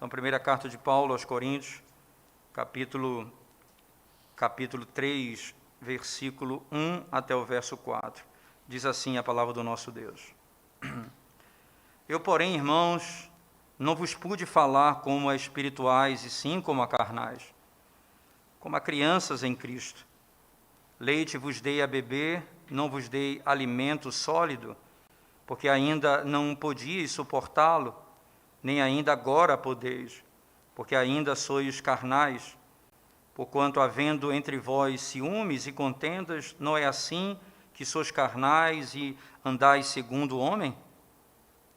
Então, primeira carta de Paulo aos Coríntios, capítulo 3, versículo 1 até o verso 4. Diz assim a palavra do nosso Deus. Eu, porém, irmãos, não vos pude falar como a espirituais, e sim como a carnais, como a crianças em Cristo. Leite vos dei a beber, não vos dei alimento sólido, porque ainda não podíeis suportá-lo, nem ainda agora podeis, porque ainda sois carnais. Porquanto, havendo entre vós ciúmes e contendas, não é assim que sois carnais e andais segundo o homem?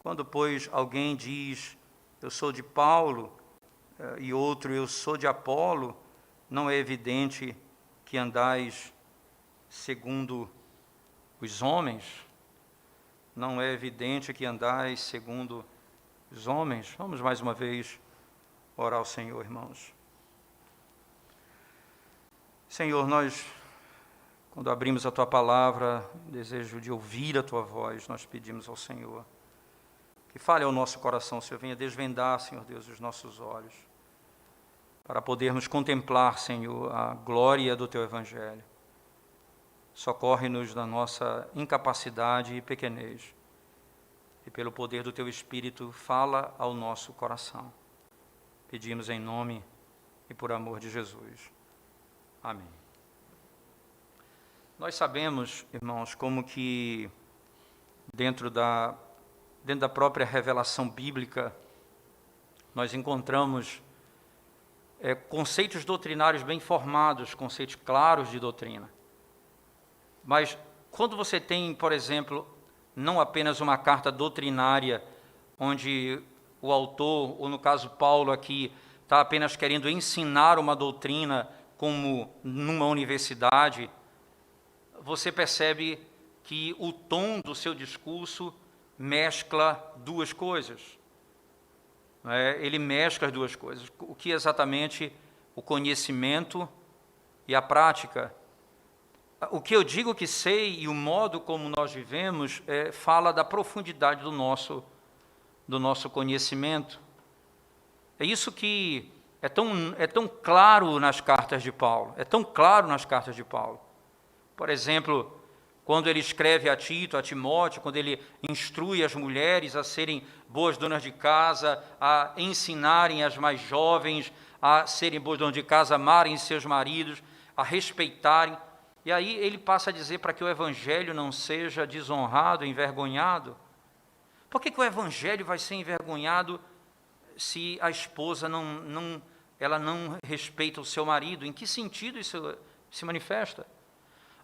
Quando, pois, alguém diz, eu sou de Paulo, e outro, eu sou de Apolo, não é evidente que andais segundo os homens? Não é evidente que andais segundo os homens? Vamos mais uma vez orar ao Senhor, irmãos. Senhor, nós, quando abrimos a Tua palavra, desejo de ouvir a Tua voz, nós pedimos ao Senhor que fale ao nosso coração, Senhor, venha desvendar, Senhor Deus, os nossos olhos, para podermos contemplar, Senhor, a glória do Teu Evangelho. Socorre-nos da nossa incapacidade e pequenez, e pelo poder do Teu Espírito, fala ao nosso coração. Pedimos em nome e por amor de Jesus. Amém. Nós sabemos, irmãos, como que dentro da própria revelação bíblica, nós encontramos conceitos doutrinários bem formados, conceitos claros de doutrina. Mas quando você tem, por exemplo, não apenas uma carta doutrinária, onde o autor, ou no caso Paulo aqui, está apenas querendo ensinar uma doutrina como numa universidade, você percebe que o tom do seu discurso mescla duas coisas. Ele mescla as duas coisas. O que exatamente o conhecimento e a prática? O que eu digo que sei e o modo como nós vivemos fala da profundidade do nosso conhecimento. É isso que é tão claro nas cartas de Paulo. É tão claro nas cartas de Paulo. Por exemplo, quando ele escreve a Tito, a Timóteo, quando ele instrui as mulheres a serem boas donas de casa, a ensinarem as mais jovens a serem boas donas de casa, amarem seus maridos, a respeitarem. E aí ele passa a dizer para que o Evangelho não seja desonrado, envergonhado. Por que o Evangelho vai ser envergonhado se a esposa não respeita o seu marido? Em que sentido isso se manifesta?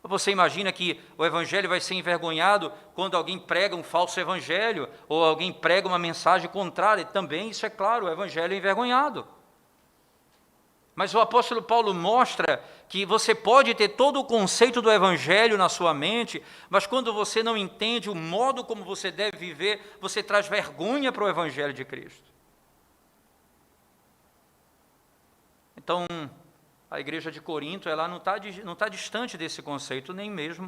Você imagina que o Evangelho vai ser envergonhado quando alguém prega um falso Evangelho, ou alguém prega uma mensagem contrária? Também, isso é claro, o Evangelho é envergonhado. Mas o apóstolo Paulo mostra que você pode ter todo o conceito do Evangelho na sua mente, mas quando você não entende o modo como você deve viver, você traz vergonha para o Evangelho de Cristo. Então, a igreja de Corinto, ela não está distante desse conceito, nem mesmo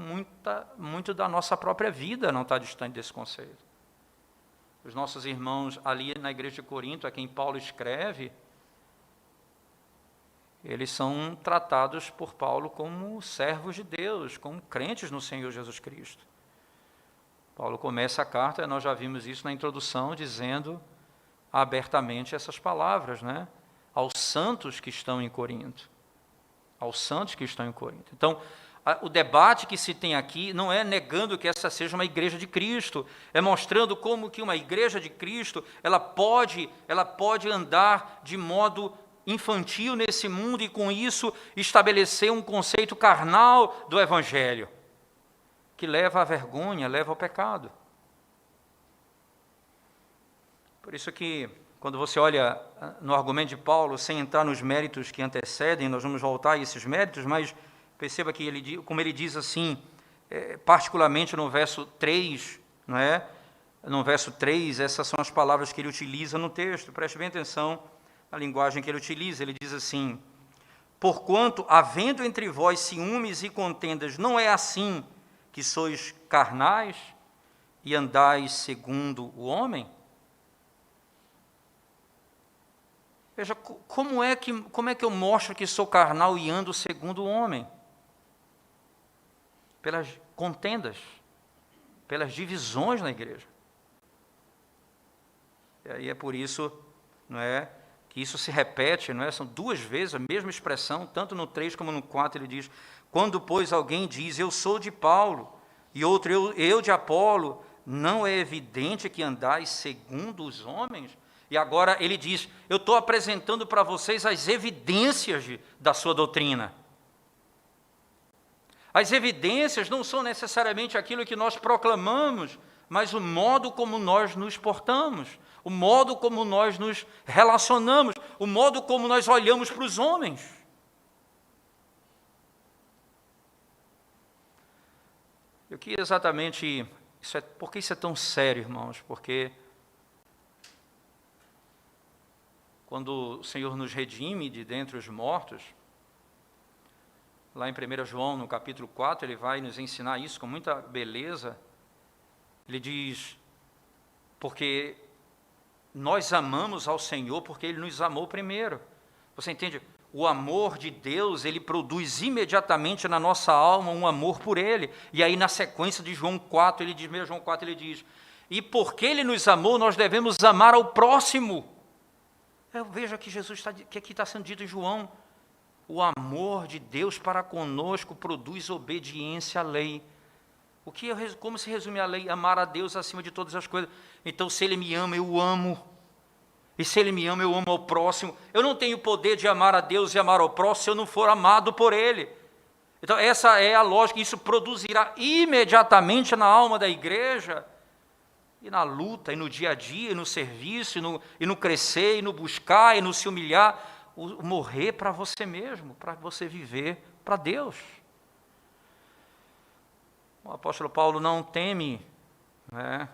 muito da nossa própria vida não está distante desse conceito. Os nossos irmãos ali na igreja de Corinto, a quem Paulo escreve, eles são tratados por Paulo como servos de Deus, como crentes no Senhor Jesus Cristo. Paulo começa a carta, nós já vimos isso na introdução, dizendo abertamente essas palavras, aos santos que estão em Corinto. Aos santos que estão em Corinto. Então, o debate que se tem aqui não é negando que essa seja uma igreja de Cristo, é mostrando como que uma igreja de Cristo, ela pode andar de modo infantil nesse mundo e com isso estabelecer um conceito carnal do Evangelho, que leva à vergonha, leva ao pecado. Por isso que, quando você olha no argumento de Paulo, sem entrar nos méritos que antecedem, nós vamos voltar a esses méritos, mas perceba que como ele diz assim, particularmente no verso 3, no verso 3, essas são as palavras que ele utiliza no texto, preste bem atenção na linguagem que ele utiliza, ele diz assim, porquanto, havendo entre vós ciúmes e contendas, não é assim que sois carnais e andais segundo o homem? Veja, como é que eu mostro que sou carnal e ando segundo o homem? Pelas contendas, pelas divisões na igreja. E aí é por isso, não é, que isso se repete, não é? São duas vezes a mesma expressão, tanto no 3 como no 4 ele diz: quando, pois, alguém diz, eu sou de Paulo, e outro, eu de Apolo, não é evidente que andais segundo os homens? E agora ele diz, eu estou apresentando para vocês as evidências da sua doutrina. As evidências não são necessariamente aquilo que nós proclamamos, mas o modo como nós nos portamos, o modo como nós nos relacionamos, o modo como nós olhamos para os homens. E o que exatamente, por que isso é tão sério, irmãos? Porque quando o Senhor nos redime de dentre os mortos, lá em 1 João, no capítulo 4, ele vai nos ensinar isso com muita beleza. Ele diz, porque nós amamos ao Senhor porque Ele nos amou primeiro. Você entende? O amor de Deus, ele produz imediatamente na nossa alma um amor por Ele. E aí na sequência de João 4, ele diz, 1 João 4, ele diz, e porque Ele nos amou, nós devemos amar ao próximo. Veja que Jesus que aqui está sendo dito em João, o amor de Deus para conosco produz obediência à lei. Como se resume a lei? Amar a Deus acima de todas as coisas. Então, se Ele me ama, eu o amo. E se Ele me ama, eu amo ao próximo. Eu não tenho poder de amar a Deus e amar ao próximo se eu não for amado por Ele. Então, essa é a lógica. Isso produzirá imediatamente na alma da igreja, e na luta, e no dia a dia, e no serviço, e no crescer, e no buscar, e no se humilhar, o morrer para você mesmo, para você viver para Deus. O apóstolo Paulo não teme, né?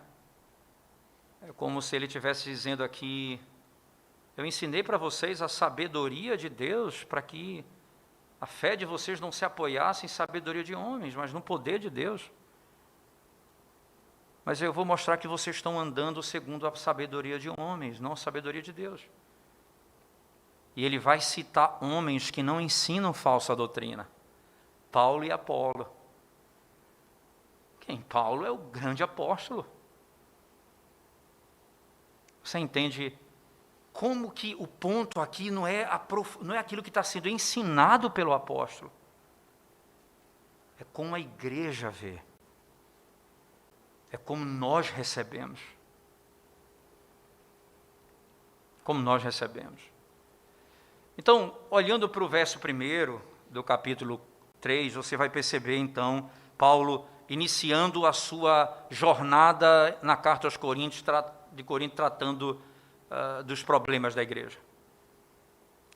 É como se ele estivesse dizendo aqui, eu ensinei para vocês a sabedoria de Deus, para que a fé de vocês não se apoiasse em sabedoria de homens, mas no poder de Deus. Mas eu vou mostrar que vocês estão andando segundo a sabedoria de homens, não a sabedoria de Deus. E ele vai citar homens que não ensinam falsa doutrina. Paulo e Apolo. Quem? Paulo é o grande apóstolo. Você entende como que o ponto aqui não é aquilo que está sendo ensinado pelo apóstolo. É como a igreja vê. É como nós recebemos. Como nós recebemos. Então, olhando para o verso 1 do capítulo 3, você vai perceber, então, Paulo iniciando a sua jornada na carta aos Coríntios, tratando dos problemas da igreja.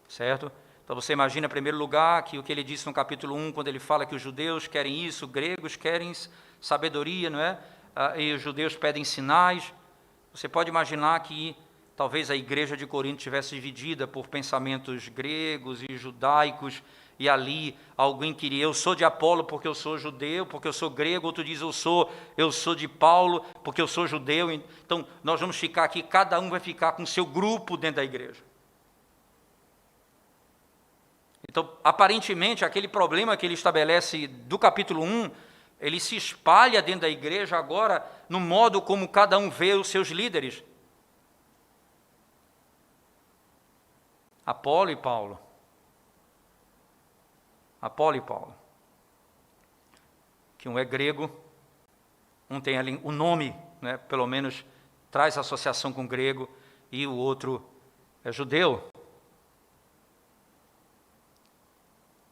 Certo? Então, você imagina, em primeiro lugar, que o que ele disse no capítulo 1, quando ele fala que os judeus querem isso, gregos querem sabedoria, não é? E os judeus pedem sinais. Você pode imaginar que talvez a igreja de Corinto estivesse dividida por pensamentos gregos e judaicos, e ali alguém queria, eu sou de Apolo porque eu sou judeu, porque eu sou grego, outro diz, eu sou de Paulo porque eu sou judeu. Então, nós vamos ficar aqui, cada um vai ficar com o seu grupo dentro da igreja. Então, aparentemente, aquele problema que ele estabelece do capítulo 1, ele se espalha dentro da igreja agora no modo como cada um vê os seus líderes. Apolo e Paulo. Apolo e Paulo. Que um é grego, um tem ali o nome, né, pelo menos traz associação com grego, e o outro é judeu.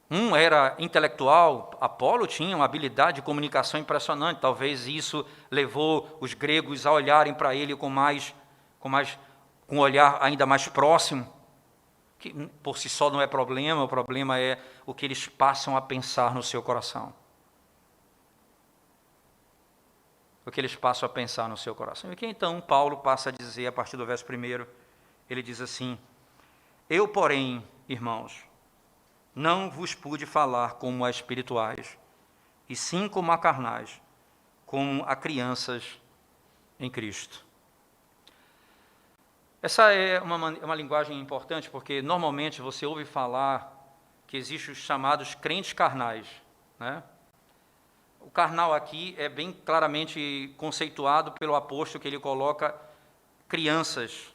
Um era intelectual, Apolo tinha uma habilidade de comunicação impressionante, talvez isso levou os gregos a olharem para ele com um olhar ainda mais próximo, que por si só não é problema, o problema é o que eles passam a pensar no seu coração. O que eles passam a pensar no seu coração. E que então Paulo passa a dizer, a partir do verso 1, ele diz assim, eu, porém, irmãos, não vos pude falar como a espirituais, e sim como a carnais, como a crianças em Cristo. Essa é uma linguagem importante, porque normalmente você ouve falar que existem os chamados crentes carnais, né? O carnal aqui é bem claramente conceituado pelo apóstolo, que ele coloca crianças,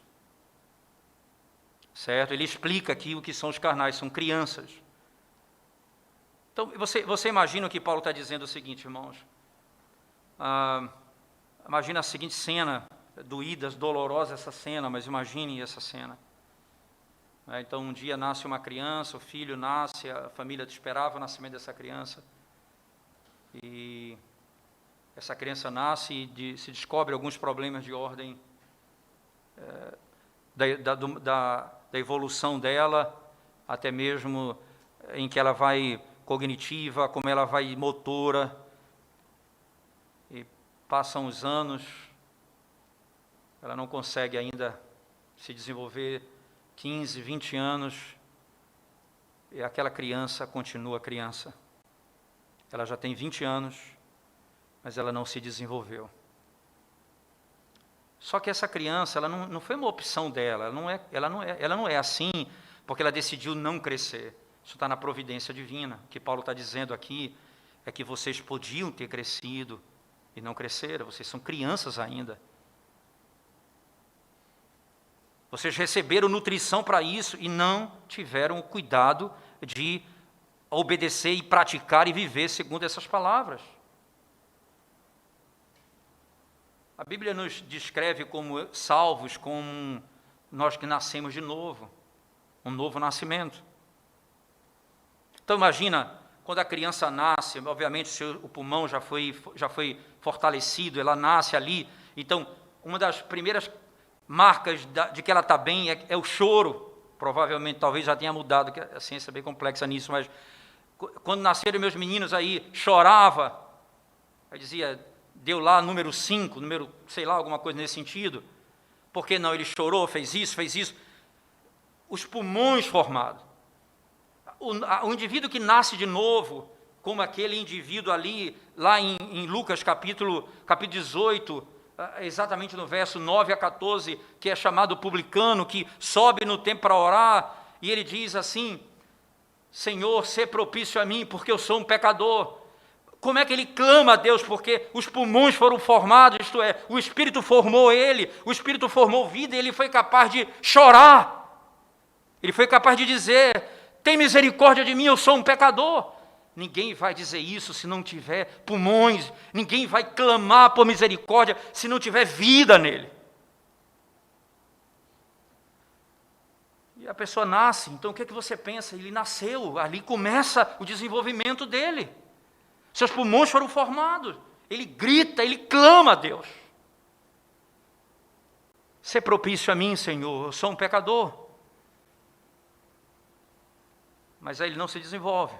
certo? Ele explica aqui o que são os carnais, são crianças. Então, você imagina o que Paulo está dizendo o seguinte, irmãos. Imagina a seguinte cena, doída, dolorosa essa cena, mas imagine essa cena. Então, um dia nasce uma criança, o filho nasce, a família esperava o nascimento dessa criança. E essa criança nasce e se descobre alguns problemas de ordem da evolução dela, até mesmo em que ela vai cognitiva, como ela vai motora. E passam os anos, ela não consegue ainda se desenvolver, 15, 20 anos, e aquela criança continua criança. Ela já tem 20 anos, mas ela não se desenvolveu. Só que essa criança, ela não foi uma opção dela, ela não é assim porque ela decidiu não crescer. Isso está na providência divina. O que Paulo está dizendo aqui é que vocês podiam ter crescido e não cresceram, vocês são crianças ainda. Vocês receberam nutrição para isso e não tiveram o cuidado de obedecer e praticar e viver segundo essas palavras. A Bíblia nos descreve como salvos, como nós que nascemos de novo, um novo nascimento. Então imagina, quando a criança nasce, obviamente o pulmão já foi fortalecido, ela nasce ali, então uma das primeiras marcas de que ela está bem é o choro. Provavelmente, talvez já tenha mudado, que a ciência é bem complexa nisso, mas quando nasceram meus meninos aí, chorava, aí dizia, deu lá número 5, sei lá, alguma coisa nesse sentido. Por que não? Ele chorou, fez isso. Os pulmões formados. O indivíduo que nasce de novo, como aquele indivíduo ali, lá em Lucas capítulo 18, exatamente no verso 9 a 14, que é chamado publicano, que sobe no templo para orar, e ele diz assim, Senhor, sê propício a mim, porque eu sou um pecador. Como é que ele clama a Deus? Porque os pulmões foram formados, isto é, o Espírito formou ele, o Espírito formou vida, e ele foi capaz de chorar. Ele foi capaz de dizer, tem misericórdia de mim, eu sou um pecador. Ninguém vai dizer isso se não tiver pulmões, ninguém vai clamar por misericórdia se não tiver vida nele. E a pessoa nasce, então o que é que você pensa? Ele nasceu, ali começa o desenvolvimento dele. Seus pulmões foram formados, ele grita, ele clama a Deus. Sê propício a mim, Senhor, eu sou um pecador. Mas aí ele não se desenvolve.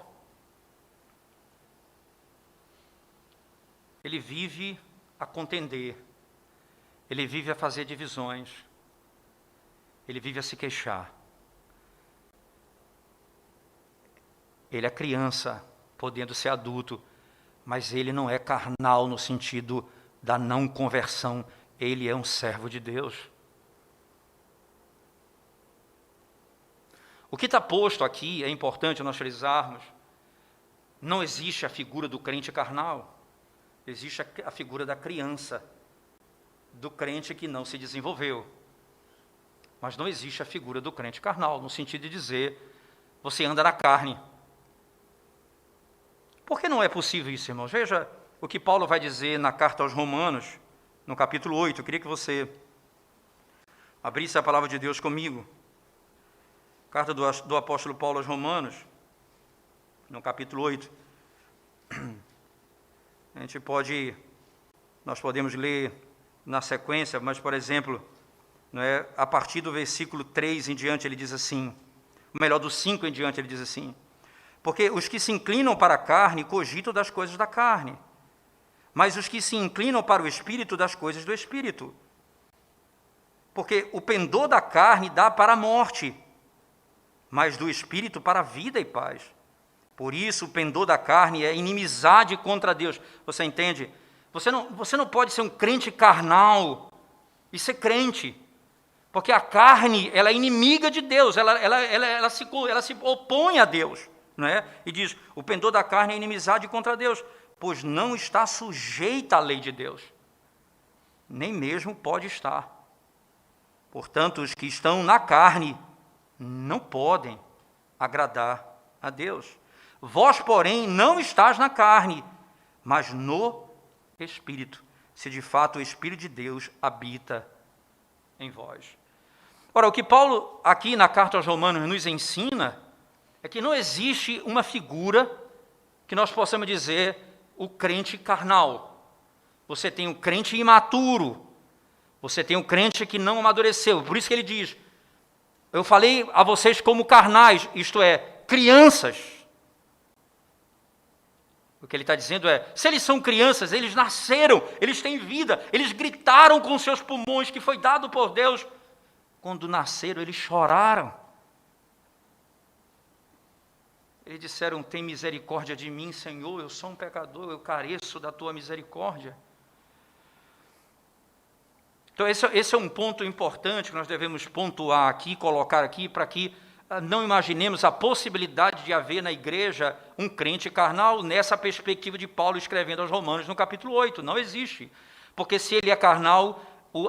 Ele vive a contender, ele vive a fazer divisões, ele vive a se queixar. Ele é criança, podendo ser adulto, mas ele não é carnal no sentido da não conversão, ele é um servo de Deus. O que está posto aqui, é importante nós frisarmos, não existe a figura do crente carnal. Existe a figura da criança, do crente que não se desenvolveu. Mas não existe a figura do crente carnal, no sentido de dizer, você anda na carne. Por que não é possível isso, irmãos? Veja o que Paulo vai dizer na carta aos Romanos, no capítulo 8. Eu queria que você abrisse a palavra de Deus comigo. Carta do apóstolo Paulo aos Romanos, no capítulo 8. Nós podemos ler na sequência, mas, por exemplo, a partir do versículo 3 em diante, ele diz assim, ou melhor, do 5 em diante, ele diz assim, porque os que se inclinam para a carne cogitam das coisas da carne, mas os que se inclinam para o Espírito, das coisas do Espírito. Porque o pendor da carne dá para a morte, mas do Espírito para a vida e paz. Por isso, o pendor da carne é inimizade contra Deus. Você entende? Você não pode ser um crente carnal e ser crente, Porque a carne, ela é inimiga de Deus, ela se opõe a Deus, não é? E diz, o pendor da carne é inimizade contra Deus, pois não está sujeita à lei de Deus, nem mesmo pode estar. Portanto, os que estão na carne não podem agradar a Deus. Vós, porém, não estás na carne, mas no Espírito, se de fato o Espírito de Deus habita em vós. Ora, o que Paulo, aqui na carta aos Romanos, nos ensina, é que não existe uma figura que nós possamos dizer o crente carnal. Você tem um crente imaturo, você tem um crente que não amadureceu. Por isso que ele diz, eu falei a vocês como carnais, isto é, crianças. O que ele está dizendo é, se eles são crianças, eles nasceram, eles têm vida, eles gritaram com seus pulmões que foi dado por Deus. Quando nasceram, eles choraram. Eles disseram, tem misericórdia de mim, Senhor, eu sou um pecador, eu careço da tua misericórdia. Então, esse é um ponto importante que nós devemos pontuar aqui, colocar aqui, para que não imaginemos a possibilidade de haver na igreja um crente carnal nessa perspectiva de Paulo escrevendo aos Romanos no capítulo 8. Não existe. Porque se ele é carnal,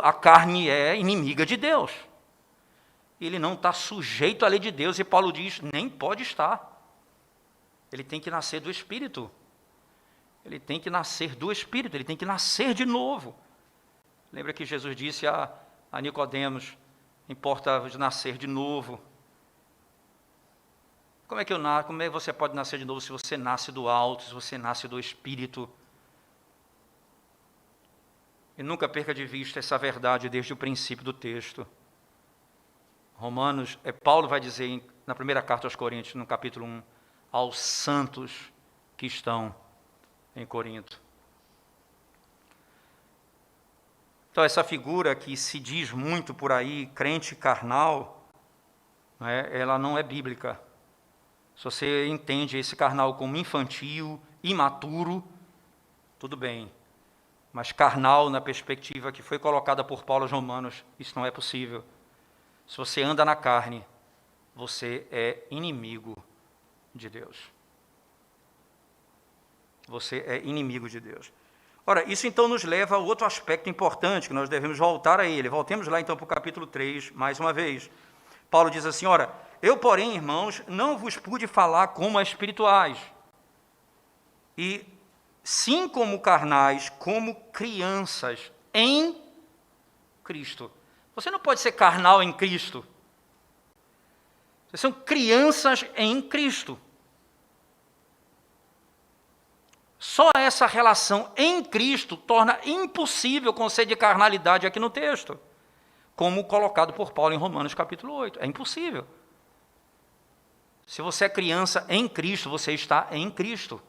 a carne é inimiga de Deus. Ele não está sujeito à lei de Deus, e Paulo diz, nem pode estar. Ele tem que nascer do Espírito. Ele tem que nascer do Espírito, ele tem que nascer de novo. Lembra que Jesus disse a Nicodemos, importa nascer de novo. Como é que você pode nascer de novo se você nasce do alto, se você nasce do Espírito? E nunca perca de vista essa verdade desde o princípio do texto. Paulo vai dizer na primeira carta aos Coríntios, no capítulo 1, aos santos que estão em Corinto. Então, essa figura que se diz muito por aí, crente carnal, ela não é bíblica. Se você entende esse carnal como infantil, imaturo, tudo bem. Mas carnal, na perspectiva que foi colocada por Paulo aos Romanos, isso não é possível. Se você anda na carne, você é inimigo de Deus. Você é inimigo de Deus. Ora, isso então nos leva a outro aspecto importante, que nós devemos voltar a ele. Voltemos lá então para o capítulo 3, mais uma vez. Paulo diz assim, ora, eu, porém, irmãos, não vos pude falar como a espirituais, e sim como carnais, como crianças em Cristo. Você não pode ser carnal em Cristo. Vocês são crianças em Cristo. Só essa relação em Cristo torna impossível o conceito de carnalidade aqui no texto, como colocado por Paulo em Romanos capítulo 8. É impossível. Se você é criança em Cristo, você está em Cristo.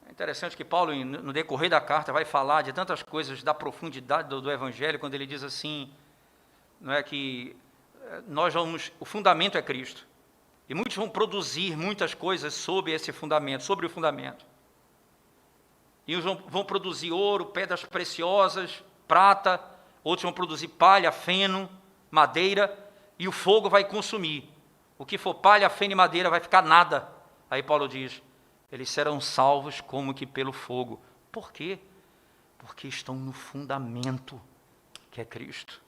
É interessante que Paulo, no decorrer da carta, vai falar de tantas coisas da profundidade do Evangelho, quando ele diz assim, não é que o fundamento é Cristo. E muitos vão produzir muitas coisas sobre esse fundamento, sobre o fundamento. E uns vão produzir ouro, pedras preciosas, prata, outros vão produzir palha, feno, madeira, e o fogo vai consumir. O que for palha, feno e madeira vai ficar nada. Aí Paulo diz, eles serão salvos como que pelo fogo. Por quê? Porque estão no fundamento que é Cristo.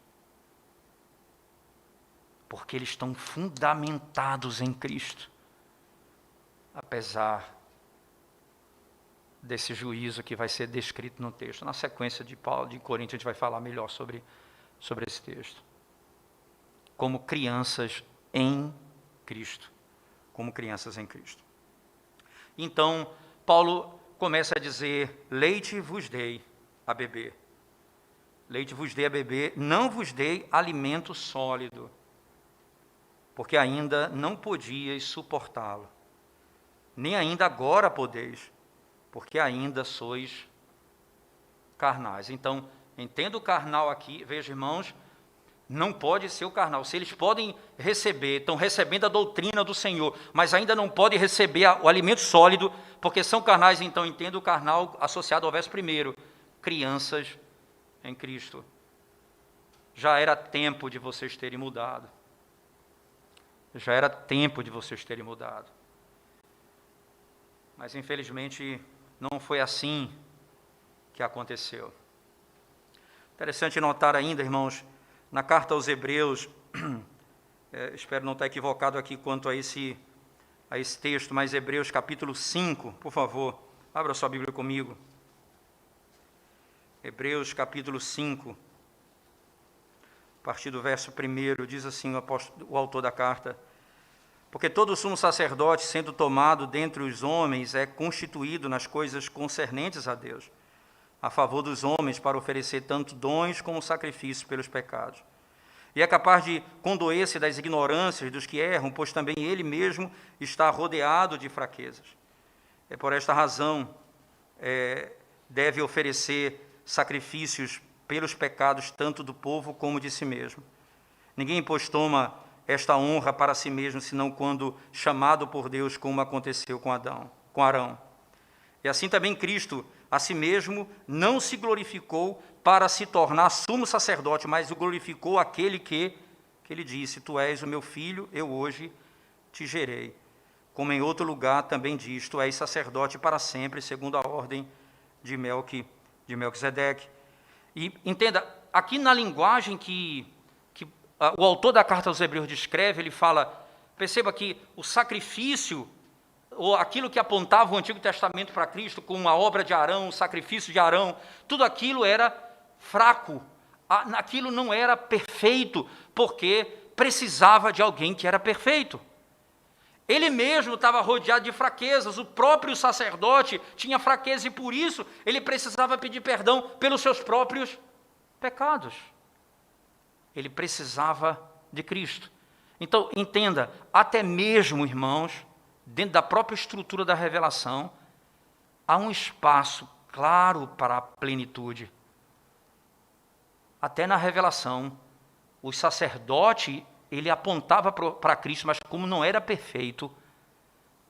Porque eles estão fundamentados em Cristo, apesar desse juízo que vai ser descrito no texto. Na sequência de Paulo, de Coríntios, a gente vai falar melhor sobre esse texto. Como crianças em Cristo. Como crianças em Cristo. Então, Paulo começa a dizer, leite vos dei a beber. Leite vos dei a beber, não vos dei alimento sólido, porque ainda não podíeis suportá-lo, nem ainda agora podeis, porque ainda sois carnais. Então, entenda o carnal aqui, veja, irmãos, não pode ser o carnal. Se eles podem receber, estão recebendo a doutrina do Senhor, mas ainda não podem receber o alimento sólido, porque são carnais, então entenda o carnal associado ao verso 1, crianças em Cristo. Já era tempo de vocês terem mudado. Já era tempo de vocês terem mudado. Mas, infelizmente, não foi assim que aconteceu. Interessante notar ainda, irmãos, na carta aos Hebreus, espero não estar equivocado aqui quanto a esse texto, mas Hebreus capítulo 5, por favor, abra sua Bíblia comigo. Hebreus capítulo 5, a partir do verso 1, diz assim o autor da carta: porque todo sumo sacerdote, sendo tomado dentre os homens, é constituído nas coisas concernentes a Deus, a favor dos homens, para oferecer tanto dons como sacrifícios pelos pecados. E é capaz de condoer-se das ignorâncias dos que erram, pois também ele mesmo está rodeado de fraquezas. É por esta razão, deve oferecer sacrifícios pelos pecados, tanto do povo como de si mesmo. Ninguém, pois, toma esta honra para si mesmo, senão quando chamado por Deus, como aconteceu com Arão. E assim também Cristo, a si mesmo, não se glorificou para se tornar sumo sacerdote, mas o glorificou aquele que ele disse: tu és o meu filho, eu hoje te gerei. Como em outro lugar também diz: tu és sacerdote para sempre, segundo a ordem de Melquisedeque. E entenda, aqui na linguagem que o autor da carta aos Hebreus descreve, ele fala, perceba que o sacrifício, ou aquilo que apontava o Antigo Testamento para Cristo, como a obra de Arão, o sacrifício de Arão, tudo aquilo era fraco, aquilo não era perfeito, porque precisava de alguém que era perfeito. Ele mesmo estava rodeado de fraquezas, o próprio sacerdote tinha fraqueza e por isso ele precisava pedir perdão pelos seus próprios pecados. Ele precisava de Cristo. Então, entenda, até mesmo, irmãos, dentro da própria estrutura da revelação, há um espaço claro para a plenitude. Até na revelação, o sacerdote, ele apontava para Cristo, mas como não era perfeito,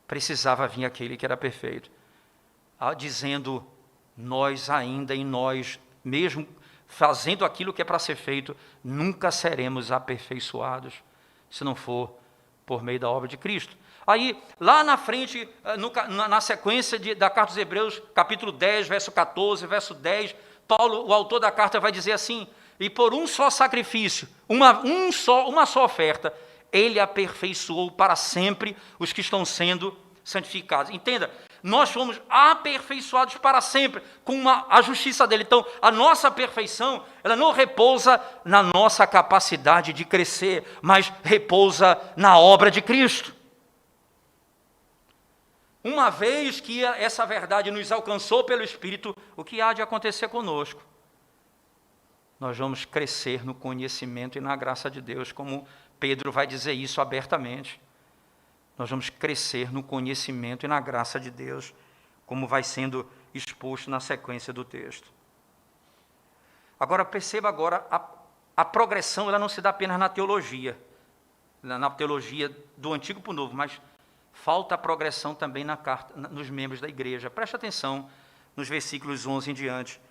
precisava vir aquele que era perfeito. Dizendo, nós ainda em nós, mesmo fazendo aquilo que é para ser feito, nunca seremos aperfeiçoados, se não for por meio da obra de Cristo. Aí, lá na frente, na sequência da carta aos Hebreus, capítulo 10, verso 14, verso 10, Paulo, o autor da carta, vai dizer assim: e por um só sacrifício, uma só oferta, ele aperfeiçoou para sempre os que estão sendo santificados. Entenda, nós fomos aperfeiçoados para sempre com a justiça dele. Então, a nossa perfeição, ela não repousa na nossa capacidade de crescer, mas repousa na obra de Cristo. Uma vez que essa verdade nos alcançou pelo Espírito, o que há de acontecer conosco? Nós vamos crescer no conhecimento e na graça de Deus, como Pedro vai dizer isso abertamente. Nós vamos crescer no conhecimento e na graça de Deus, como vai sendo exposto na sequência do texto. Agora, perceba a progressão, ela não se dá apenas na teologia do Antigo para o Novo, mas falta a progressão também nos membros da igreja. Preste atenção nos versículos 11 em diante.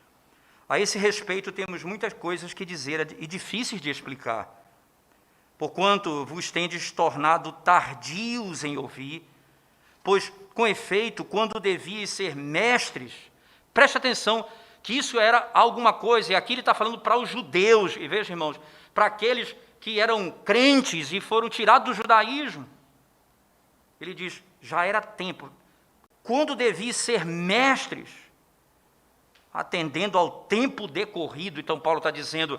A esse respeito, temos muitas coisas que dizer e difíceis de explicar. Porquanto vos tendes tornado tardios em ouvir, pois, com efeito, quando devíeis ser mestres, preste atenção que isso era alguma coisa, e aqui ele está falando para os judeus, e veja, irmãos, para aqueles que eram crentes e foram tirados do judaísmo. Ele diz, já era tempo, quando devíeis ser mestres, atendendo ao tempo decorrido. Então Paulo está dizendo,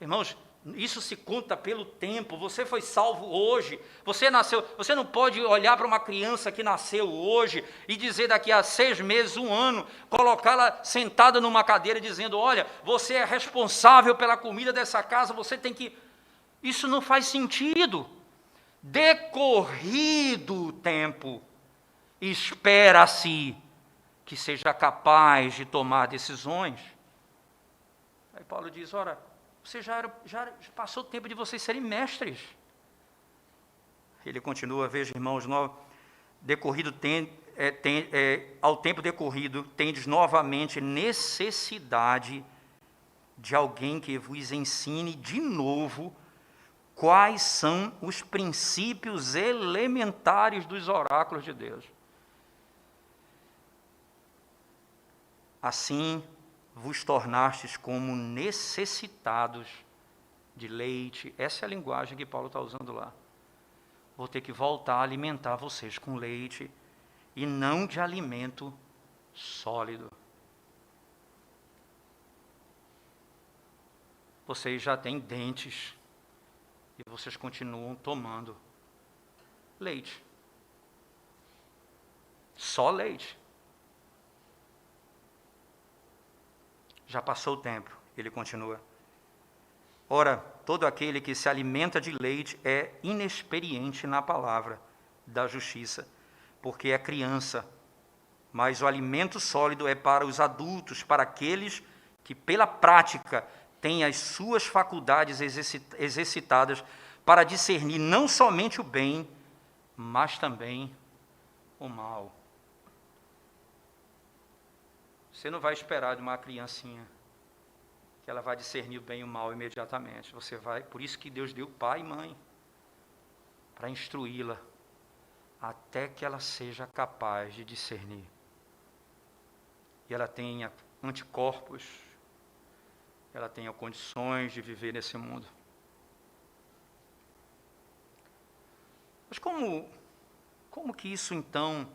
irmãos, isso se conta pelo tempo. Você foi salvo hoje, você nasceu. Você não pode olhar para uma criança que nasceu hoje e dizer daqui a 6 meses, 1 ano, colocá-la sentada numa cadeira dizendo, olha, você é responsável pela comida dessa casa, você tem que... Isso não faz sentido. Decorrido o tempo, espera-se que seja capaz de tomar decisões. Aí Paulo diz, ora, você já passou o tempo de vocês serem mestres. Ele continua, veja, irmãos, ao tempo decorrido, tendes novamente necessidade de alguém que vos ensine de novo quais são os princípios elementares dos oráculos de Deus. Assim, vos tornastes como necessitados de leite. Essa é a linguagem que Paulo está usando lá. Vou ter que voltar a alimentar vocês com leite e não de alimento sólido. Vocês já têm dentes e vocês continuam tomando leite. Só leite. Já passou o tempo, ele continua. Ora, todo aquele que se alimenta de leite é inexperiente na palavra da justiça, porque é criança. Mas o alimento sólido é para os adultos, para aqueles que pela prática têm as suas faculdades exercitadas para discernir não somente o bem, mas também o mal. Você não vai esperar de uma criancinha que ela vai discernir o bem e o mal imediatamente. Você vai, por isso que Deus deu pai e mãe, para instruí-la, até que ela seja capaz de discernir. E ela tenha anticorpos, ela tenha condições de viver nesse mundo. Mas como que isso então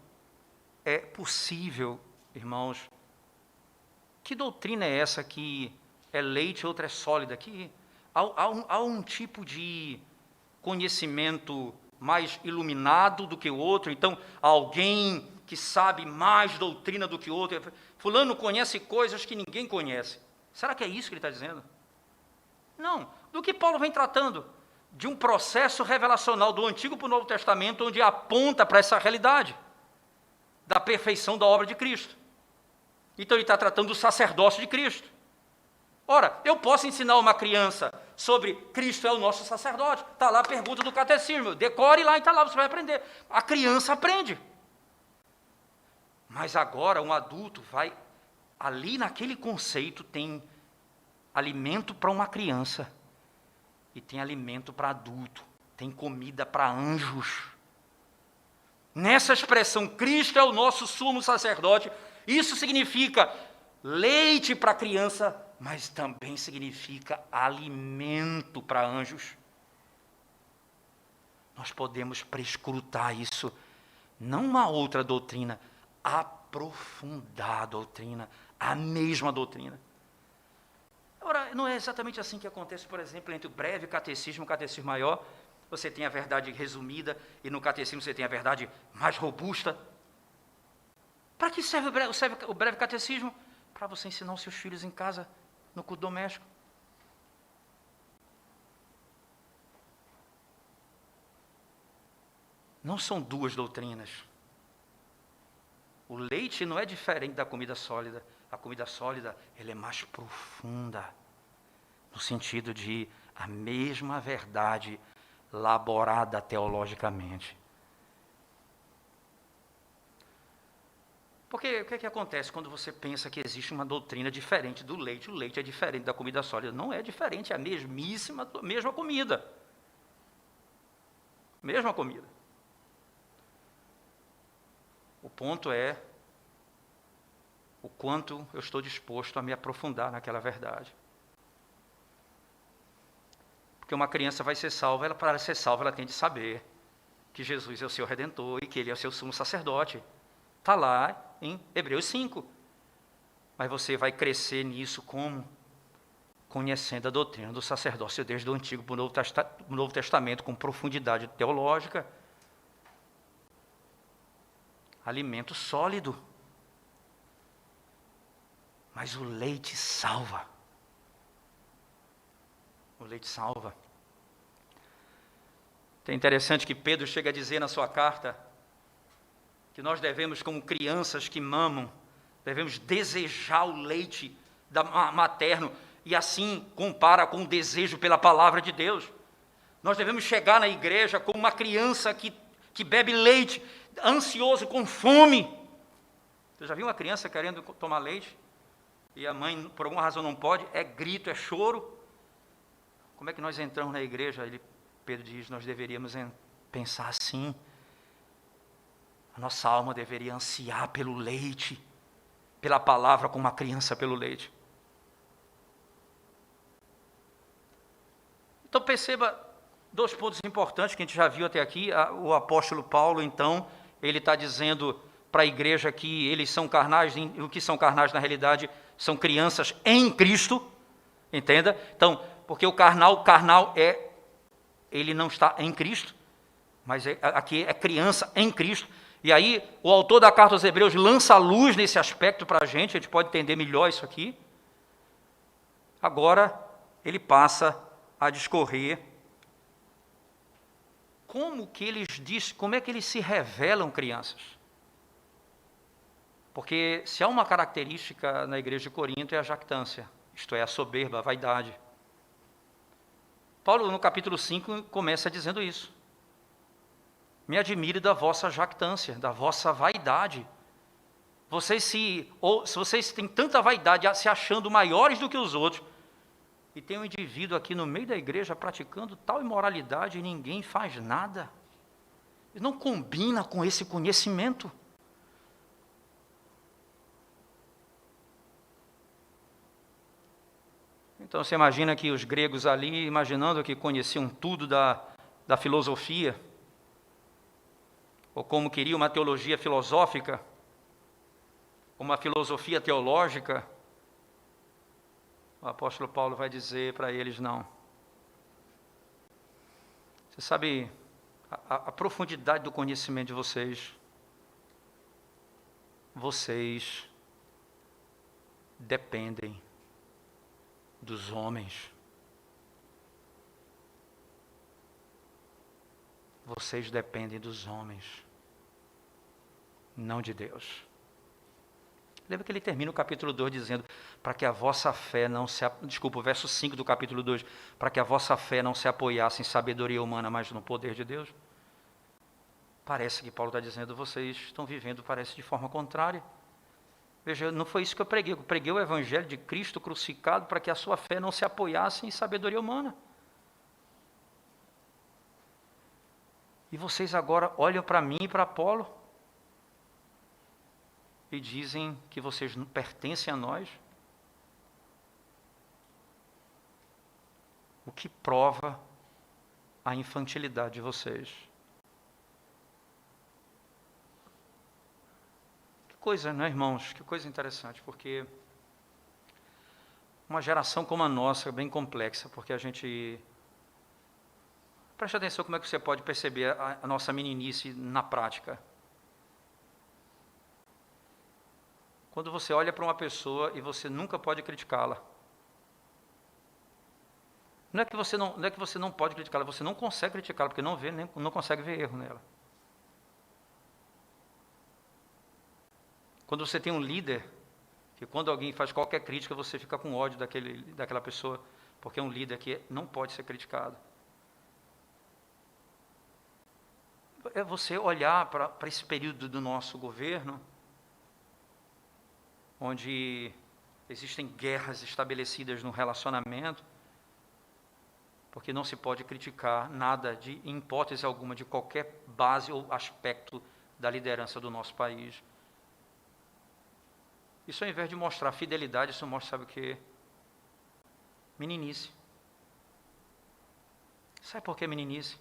é possível, irmãos? Que doutrina é essa que é leite e outra é sólida? Que há um tipo de conhecimento mais iluminado do que o outro, então alguém que sabe mais doutrina do que o outro, fulano conhece coisas que ninguém conhece. Será que é isso que ele está dizendo? Não, do que Paulo vem tratando? De um processo revelacional do Antigo para o Novo Testamento, onde aponta para essa realidade da perfeição da obra de Cristo. Então ele está tratando do sacerdócio de Cristo. Ora, eu posso ensinar uma criança sobre Cristo é o nosso sacerdote. Está lá a pergunta do catecismo. Decore lá e está lá, você vai aprender. A criança aprende. Mas agora um adulto vai, ali naquele conceito tem alimento para uma criança e tem alimento para adulto. Tem comida para anjos. Nessa expressão, Cristo é o nosso sumo sacerdote, isso significa leite para criança, mas também significa alimento para anjos. Nós podemos prescrutar isso, não uma outra doutrina, aprofundar a doutrina, a mesma doutrina. Agora, não é exatamente assim que acontece, por exemplo, entre o breve catecismo e o catecismo maior. Você tem a verdade resumida e no catecismo você tem a verdade mais robusta. Para que serve o breve catecismo? Para você ensinar os seus filhos em casa, no culto doméstico. Não são duas doutrinas. O leite não é diferente da comida sólida. A comida sólida, ela é mais profunda, no sentido de a mesma verdade elaborada teologicamente. Porque o que é que acontece quando você pensa que existe uma doutrina diferente do leite? O leite é diferente da comida sólida. Não é diferente, é a mesma comida. Mesma comida. O ponto é o quanto eu estou disposto a me aprofundar naquela verdade. Porque uma criança vai ser salva, para ser salva ela tem de saber que Jesus é o seu Redentor e que Ele é o seu sumo sacerdote. Está lá em Hebreus 5. Mas você vai crescer nisso como? Conhecendo a doutrina do sacerdócio desde o Antigo para o Novo Testamento, com profundidade teológica. Alimento sólido. Mas o leite salva. O leite salva. É interessante que Pedro chega a dizer na sua carta que nós devemos, como crianças que mamam, devemos desejar o leite materno, e assim compara com o desejo pela palavra de Deus. Nós devemos chegar na igreja como uma criança que bebe leite, ansioso, com fome. Você já viu uma criança querendo tomar leite? e a mãe, por alguma razão, não pode, é grito, é choro. Como é que nós entramos na igreja? Pedro diz, nós deveríamos pensar assim. A nossa alma deveria ansiar pelo leite, pela palavra, como uma criança pelo leite. Então perceba 2 pontos importantes que a gente já viu até aqui. O apóstolo Paulo, então, ele está dizendo para a igreja que eles são carnais, o que são carnais na realidade são crianças em Cristo, entenda? Então, porque o carnal ele não está em Cristo, mas aqui é criança em Cristo. E aí, o autor da carta aos Hebreus lança a luz nesse aspecto para a gente pode entender melhor isso aqui. Agora, ele passa a discorrer como é que eles se revelam crianças. Porque se há uma característica na igreja de Corinto é a jactância, isto é, a soberba, a vaidade. Paulo, no capítulo 5, começa dizendo isso. Me admire da vossa jactância, da vossa vaidade. Se vocês têm tanta vaidade, se achando maiores do que os outros, e tem um indivíduo aqui no meio da igreja praticando tal imoralidade e ninguém faz nada, não combina com esse conhecimento. Então você imagina que os gregos ali, imaginando que conheciam tudo da filosofia, ou como queriam uma teologia filosófica, uma filosofia teológica, o apóstolo Paulo vai dizer para eles, não. Você sabe, a profundidade do conhecimento de vocês dependem dos homens. Vocês dependem dos homens, não de Deus. Lembra que ele termina o capítulo 2 dizendo, para que a vossa fé não se... Desculpa, o verso 5 do capítulo 2, para que a vossa fé não se apoiasse em sabedoria humana, mas no poder de Deus. Parece que Paulo está dizendo, vocês estão vivendo, parece, de forma contrária. Veja, não foi isso que eu preguei o evangelho de Cristo crucificado para que a sua fé não se apoiasse em sabedoria humana. E vocês agora olham para mim e para Apolo e dizem que vocês não pertencem a nós, o que prova a infantilidade de vocês. Que coisa, né, irmãos? Que coisa interessante, porque uma geração como a nossa é bem complexa, porque a gente... Preste atenção como é que você pode perceber a nossa meninice na prática. Quando você olha para uma pessoa e você nunca pode criticá-la. Não é que você não pode criticá-la, você não consegue criticá-la, porque não consegue ver erro nela. Quando você tem um líder, que quando alguém faz qualquer crítica, você fica com ódio daquela pessoa, porque é um líder que não pode ser criticado. É você olhar para esse período do nosso governo, onde existem guerras estabelecidas no relacionamento, porque não se pode criticar nada, em hipótese alguma, de qualquer base ou aspecto da liderança do nosso país. Isso, ao invés de mostrar fidelidade, isso mostra, sabe o quê? Meninice. Sabe por que meninice?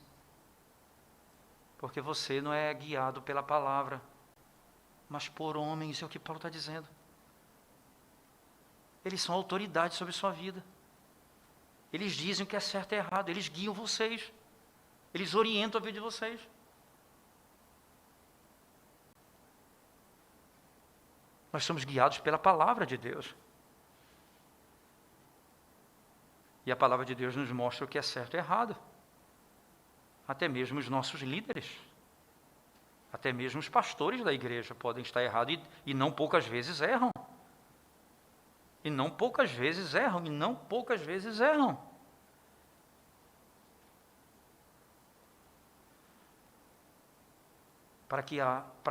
Porque você não é guiado pela palavra, mas por homens, é o que Paulo está dizendo. Eles são autoridade sobre sua vida. Eles dizem o que é certo e errado. Eles guiam vocês. Eles orientam a vida de vocês. Nós somos guiados pela palavra de Deus. E a palavra de Deus nos mostra o que é certo e errado. Até mesmo os nossos líderes. Até mesmo os pastores da igreja podem estar errados e não poucas vezes erram. E não poucas vezes erram. Para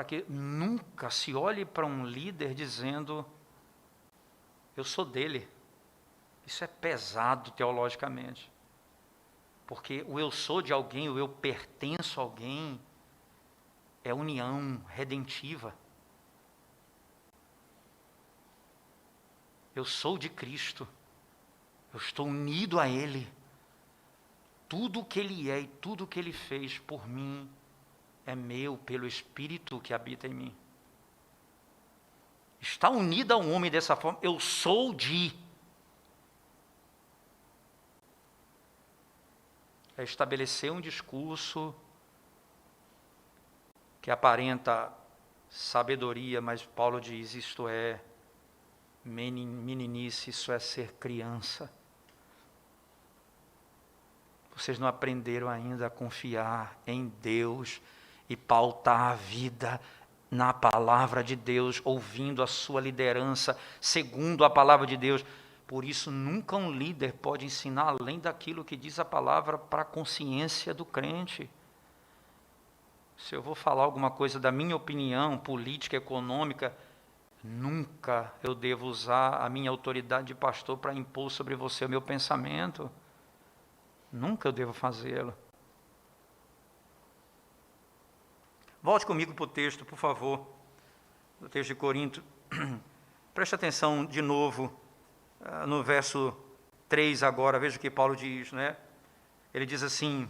que nunca se olhe para um líder dizendo, Eu sou dele. Isso é pesado teologicamente. Porque o eu sou de alguém, o eu pertenço a alguém, é união redentiva. Eu sou de Cristo. Eu estou unido a Ele. Tudo o que Ele é e tudo o que Ele fez por mim é meu pelo Espírito que habita em mim. Está unido ao homem dessa forma. Eu sou de. É estabelecer um discurso que aparenta sabedoria, mas Paulo diz, isto é meninice, isso é ser criança. Vocês não aprenderam ainda a confiar em Deus e pautar a vida na palavra de Deus, ouvindo a sua liderança, segundo a palavra de Deus. Por isso, nunca um líder pode ensinar além daquilo que diz a palavra para a consciência do crente. Se eu vou falar alguma coisa da minha opinião política, econômica, nunca eu devo usar a minha autoridade de pastor para impor sobre você o meu pensamento. Nunca eu devo fazê-lo. Volte comigo para o texto, por favor. O texto de Corinto. Preste atenção de novo no verso 3 agora. Veja o que Paulo diz, né? Ele diz assim: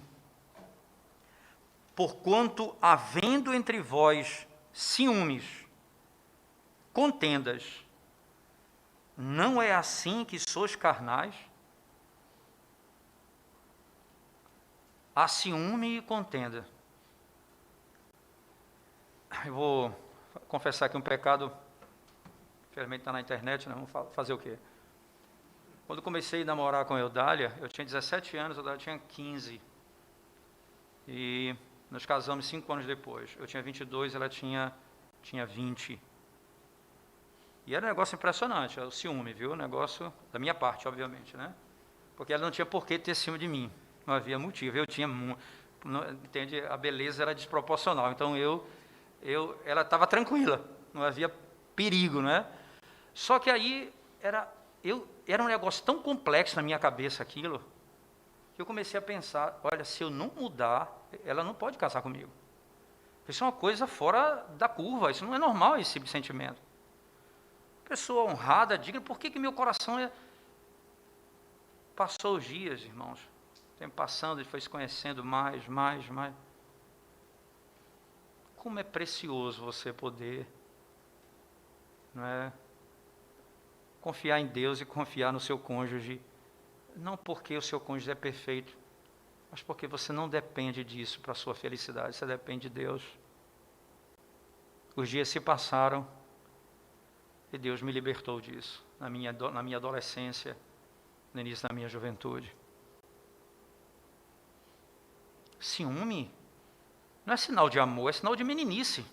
porquanto havendo entre vós ciúmes, contendas, não é assim que sois carnais? Há ciúme e contenda. Eu vou confessar aqui um pecado, infelizmente está na internet, né? Vamos fazer o quê? Quando comecei a namorar com a Eudália, eu tinha 17 anos, a Eudália tinha 15. E nos casamos 5 anos depois. Eu tinha 22, ela tinha 20. E era um negócio impressionante, o ciúme, viu? O negócio da minha parte, obviamente, né? Porque ela não tinha por que ter ciúme de mim. Não havia motivo. Eu tinha, entende? A beleza era desproporcional. Então ela estava tranquila. Não havia perigo, né? Só que aí era um negócio tão complexo na minha cabeça aquilo, que eu comecei a pensar, olha, se eu não mudar, ela não pode casar comigo. Isso é uma coisa fora da curva, isso não é normal, esse tipo de sentimento. Pessoa honrada, digna, por que meu coração é... Passou os dias, irmãos, o tempo passando, ele foi se conhecendo mais. Como é precioso você poder, não é, confiar em Deus e confiar no seu cônjuge, não porque o seu cônjuge é perfeito, mas porque você não depende disso para a sua felicidade, você depende de Deus. Os dias se passaram e Deus me libertou disso, na minha adolescência, no início da minha juventude. Ciúme não é sinal de amor, é sinal de meninice.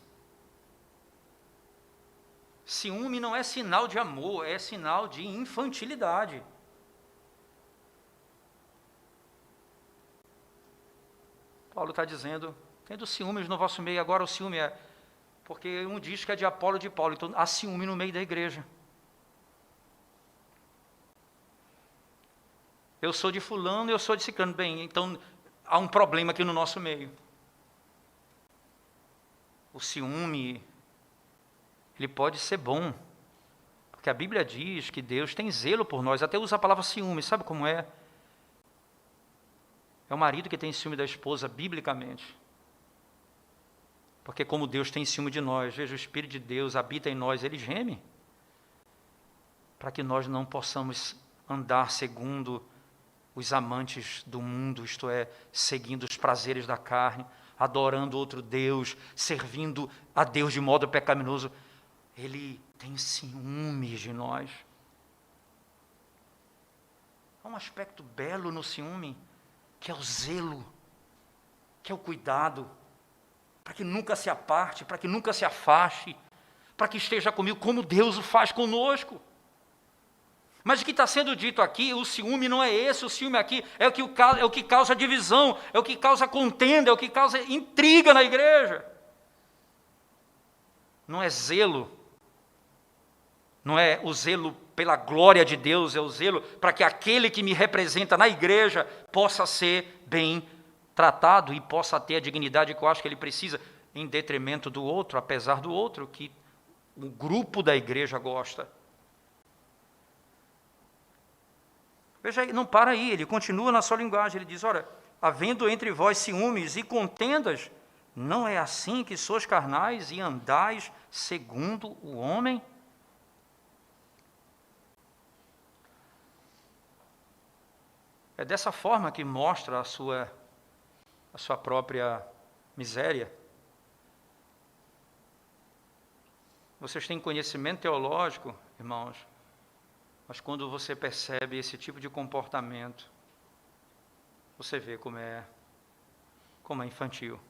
Ciúme não é sinal de amor, é sinal de infantilidade. Paulo está dizendo, tendo ciúmes no vosso meio, agora o ciúme é... Porque um diz que é de Apolo e de Paulo, então há ciúme no meio da igreja. Eu sou de fulano, eu sou de ciclano. Bem, então há um problema aqui no nosso meio. O ciúme, ele pode ser bom, porque a Bíblia diz que Deus tem zelo por nós, até usa a palavra ciúme, sabe como é? É o marido que tem ciúme da esposa, biblicamente. Porque como Deus tem ciúme de nós, veja, o Espírito de Deus habita em nós, ele geme, para que nós não possamos andar segundo os amantes do mundo, isto é, seguindo os prazeres da carne, adorando outro Deus, servindo a Deus de modo pecaminoso. Ele tem ciúmes de nós. Há um aspecto belo no ciúme, que é o zelo, que é o cuidado, para que nunca se aparte, para que nunca se afaste, para que esteja comigo como Deus o faz conosco. Mas o que está sendo dito aqui, o ciúme não é esse, o ciúme aqui é o que causa divisão, é o que causa contenda, é o que causa intriga na igreja. Não é zelo, não é o zelo pela glória de Deus, é o zelo para que aquele que me representa na igreja possa ser bem tratado e possa ter a dignidade que eu acho que ele precisa, em detrimento do outro, apesar do outro, que o grupo da igreja gosta. Veja aí, não para aí, ele continua na sua linguagem, ele diz, ora, havendo entre vós ciúmes e contendas, não é assim que sois carnais e andais segundo o homem? É dessa forma que mostra a sua própria miséria. Vocês têm conhecimento teológico, irmãos, mas quando você percebe esse tipo de comportamento, você vê como é infantil.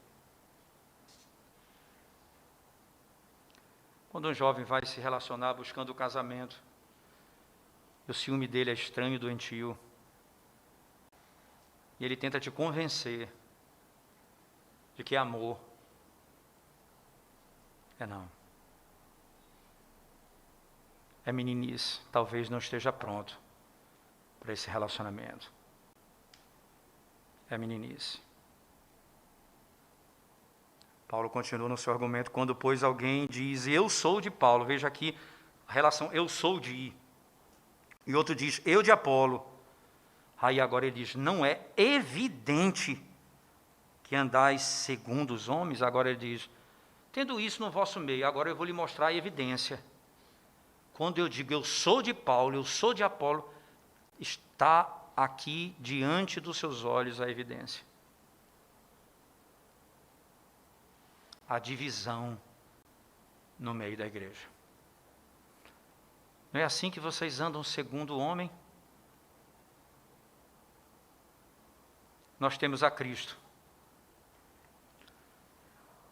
Quando um jovem vai se relacionar buscando o casamento, e o ciúme dele é estranho e doentio, e ele tenta te convencer de que amor é não. É meninice, talvez não esteja pronto para esse relacionamento. É meninice. Paulo continua no seu argumento, quando, pois, alguém diz, eu sou de Paulo, veja aqui a relação, eu sou de, e outro diz, eu de Apolo. Aí agora ele diz, não é evidente que andais segundo os homens? Agora ele diz, tendo isso no vosso meio, agora eu vou lhe mostrar a evidência. Quando eu digo, eu sou de Paulo, eu sou de Apolo, está aqui diante dos seus olhos a evidência. A divisão no meio da igreja. Não é assim que vocês andam segundo o homem? Nós temos a Cristo.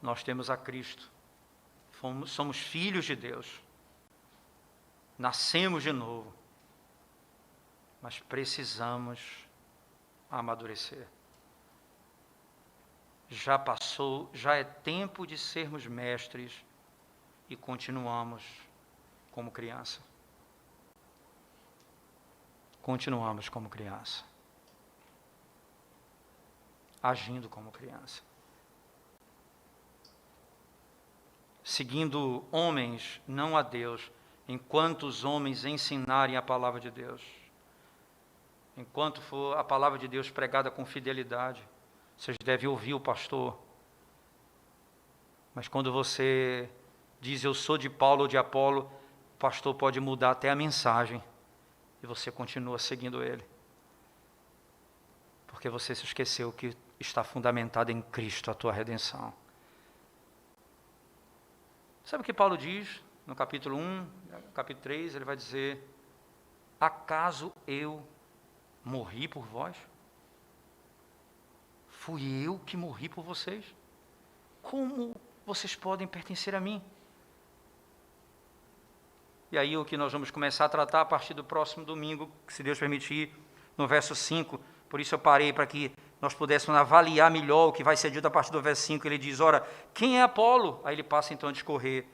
Nós temos a Cristo. Somos filhos de Deus. Nascemos de novo. Mas precisamos amadurecer. Já passou, já é tempo de sermos mestres e continuamos como criança. Continuamos como criança. Agindo como criança. Seguindo homens, não a Deus, enquanto os homens ensinarem a palavra de Deus. Enquanto for a palavra de Deus pregada com fidelidade, vocês devem ouvir o pastor. Mas quando você diz, eu sou de Paulo ou de Apolo, o pastor pode mudar até a mensagem. E você continua seguindo ele. Porque você se esqueceu que está fundamentado em Cristo a tua redenção. Sabe o que Paulo diz no capítulo 1, capítulo 3? Ele vai dizer, acaso eu morri por vós? Fui eu que morri por vocês? Como vocês podem pertencer a mim? E aí o que nós vamos começar a tratar a partir do próximo domingo, se Deus permitir, no verso 5. Por isso eu parei para que nós pudéssemos avaliar melhor o que vai ser dito a partir do verso 5. Ele diz, ora, quem é Apolo? Aí ele passa então a discorrer.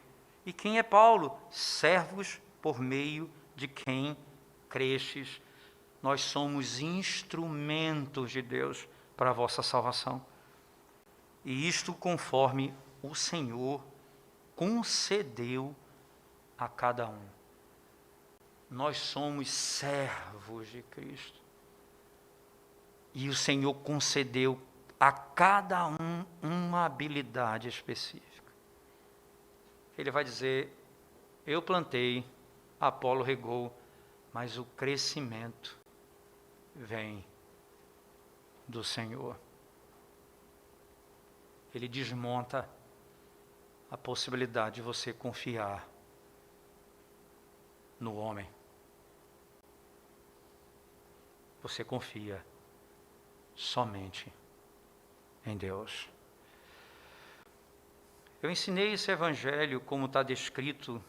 E quem é Paulo? Servos por meio de quem crestes. Nós somos instrumentos de Deus para a vossa salvação. E isto conforme o Senhor concedeu a cada um. Nós somos servos de Cristo. E o Senhor concedeu a cada um uma habilidade específica. Ele vai dizer, eu plantei, Apolo regou, mas o crescimento vem do Senhor. Ele desmonta a possibilidade de você confiar no homem. Você confia somente em Deus. Eu ensinei esse evangelho como está descrito,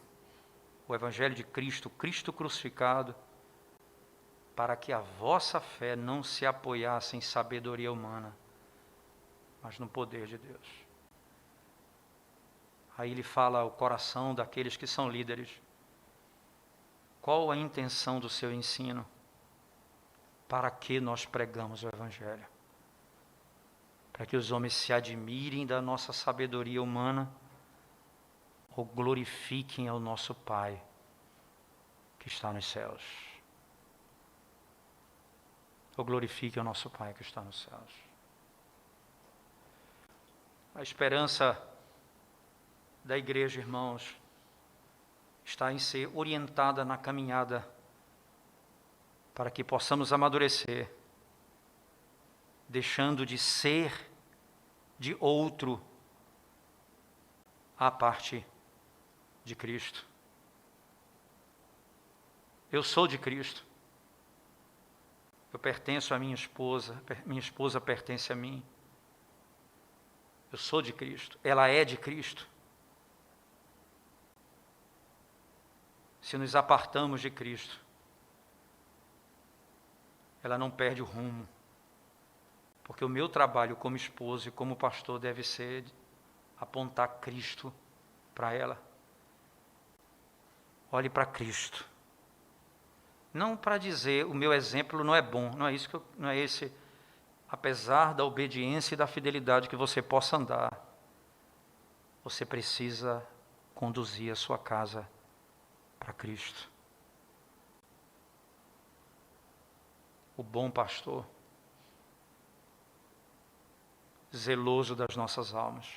o evangelho de Cristo, Cristo crucificado, para que a vossa fé não se apoiasse em sabedoria humana, mas no poder de Deus. Aí ele fala o coração daqueles que são líderes. Qual a intenção do seu ensino? Para que nós pregamos o Evangelho? Para que os homens se admirem da nossa sabedoria humana ou glorifiquem ao nosso Pai que está nos céus? Ou glorifiquem ao nosso Pai que está nos céus? A esperança da igreja, irmãos, está em ser orientada na caminhada para que possamos amadurecer, deixando de ser de outro à parte de Cristo. Eu sou de Cristo. Eu pertenço à minha esposa pertence a mim. Eu sou de Cristo, ela é de Cristo. Se nos apartamos de Cristo, ela não perde o rumo. Porque o meu trabalho como esposo e como pastor deve ser apontar Cristo para ela. Olhe para Cristo. Não para dizer o meu exemplo não é bom, não é esse, apesar da obediência e da fidelidade que você possa andar, você precisa conduzir a sua casa para Cristo. O bom pastor, zeloso das nossas almas,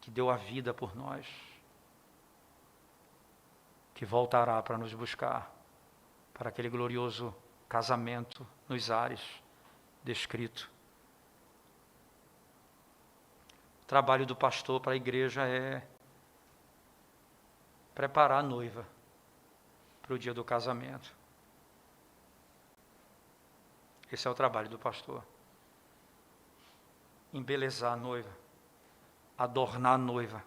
que deu a vida por nós, que voltará para nos buscar, para aquele glorioso casamento nos ares descrito. O trabalho do pastor para a igreja é preparar a noiva para o dia do casamento. Esse é o trabalho do pastor. Embelezar a noiva, adornar a noiva,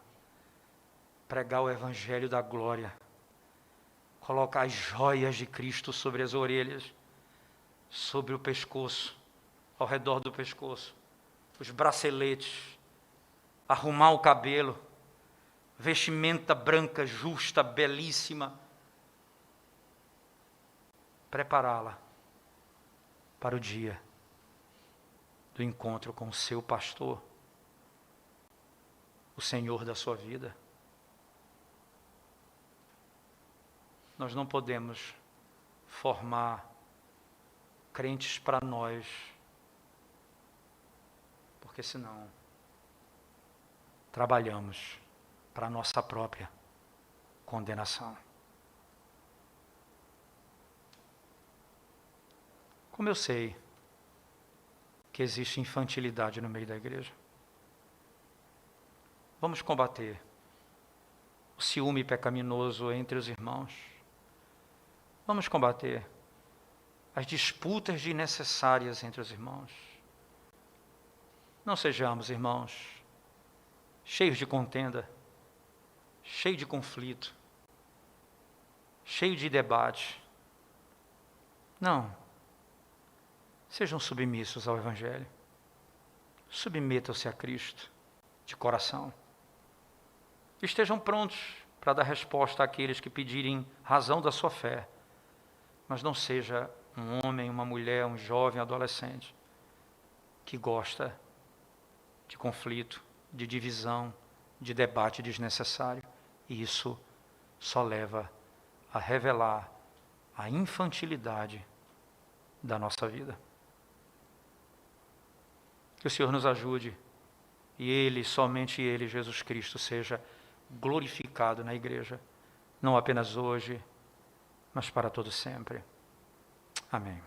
pregar o evangelho da glória, colocar as joias de Cristo sobre as orelhas, sobre o pescoço, ao redor do pescoço, os braceletes, arrumar o cabelo, vestimenta branca, justa, belíssima, prepará-la para o dia do encontro com o seu pastor, o Senhor da sua vida. Nós não podemos formar crentes para nós, porque senão trabalhamos para a nossa própria condenação. Como eu sei que existe infantilidade no meio da igreja? Vamos combater o ciúme pecaminoso entre os irmãos. Vamos combater as disputas desnecessárias entre os irmãos. Não sejamos, irmãos, cheios de contenda, cheios de conflito, cheios de debate. Não. Sejam submissos ao Evangelho. Submetam-se a Cristo de coração. Estejam prontos para dar resposta àqueles que pedirem razão da sua fé. Mas não seja um homem, uma mulher, um jovem, adolescente que gosta de conflito, de divisão, de debate desnecessário. E isso só leva a revelar a infantilidade da nossa vida. Que o Senhor nos ajude e Ele, somente Ele, Jesus Cristo, seja glorificado na igreja, não apenas hoje, mas para todo sempre. Amém.